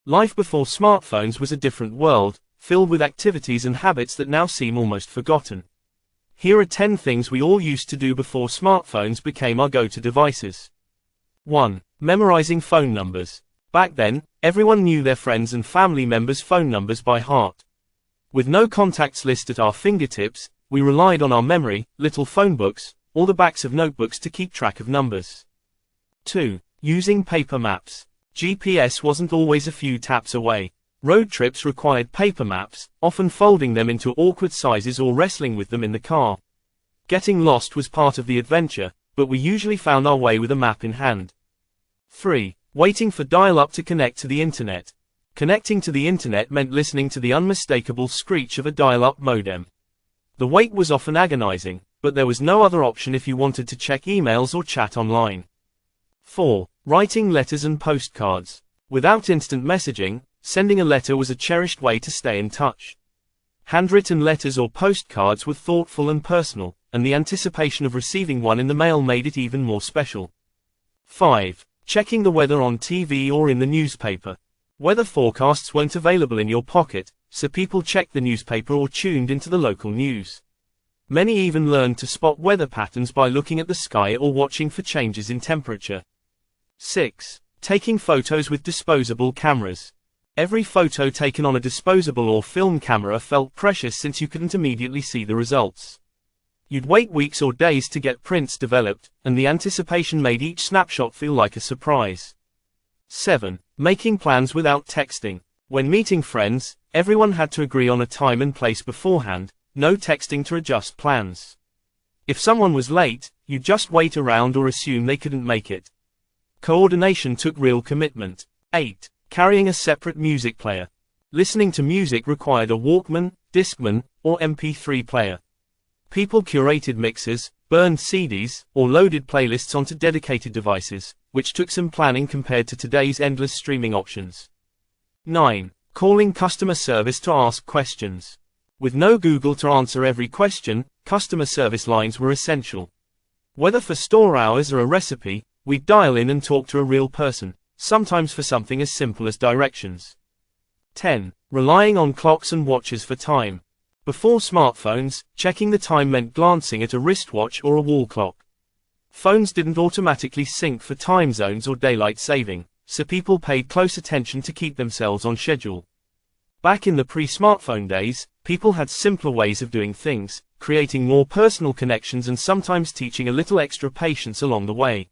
Life before smartphones was a different world, filled with activities and habits that now seem almost forgotten. Here are 10 things we all used to do before smartphones became our go-to devices. 1. Memorizing phone numbers. Back then, everyone knew their friends' and family members' phone numbers by heart. With no contacts list at our fingertips, we relied on our memory, little phone books, or the backs of notebooks to keep track of numbers. 2. Using paper maps. GPS wasn't always a few taps away. Road trips required paper maps, often folding them into awkward sizes or wrestling with them in the car. Getting lost was part of the adventure, but we usually found our way with a map in hand. 3. Waiting for dial-up to connect to the internet. Connecting to the internet meant listening to the unmistakable screech of a dial-up modem. The wait was often agonizing, but there was no other option if you wanted to check emails or chat online. 4. Writing letters and postcards. Without instant messaging, sending a letter was a cherished way to stay in touch. Handwritten letters or postcards were thoughtful and personal, and the anticipation of receiving one in the mail made it even more special. 5. Checking the weather on TV or in the newspaper. Weather forecasts weren't available in your pocket, so people checked the newspaper or tuned into the local news. Many even learned to spot weather patterns by looking at the sky or watching for changes in temperature. 6. Taking photos with disposable cameras. Every photo taken on a disposable or film camera felt precious since you couldn't immediately see the results. You'd wait weeks or days to get prints developed, and the anticipation made each snapshot feel like a surprise. 7. Making plans without texting. When meeting friends, everyone had to agree on a time and place beforehand, no texting to adjust plans. If someone was late, you'd just wait around or assume they couldn't make it. Coordination took real commitment. 8. Carrying a separate music player. Listening to music required a Walkman, Discman, or MP3 player. People curated mixes, burned CDs, or loaded playlists onto dedicated devices, which took some planning compared to today's endless streaming options. 9. Calling customer service to ask questions. With no Google to answer every question, customer service lines were essential. Whether for store hours or a recipe, we'd dial in and talk to a real person, sometimes for something as simple as directions. 10. Relying on clocks and watches for time. Before smartphones, checking the time meant glancing at a wristwatch or a wall clock. Phones didn't automatically sync for time zones or daylight saving, so people paid close attention to keep themselves on schedule. Back in the pre-smartphone days, people had simpler ways of doing things, creating more personal connections and sometimes teaching a little extra patience along the way.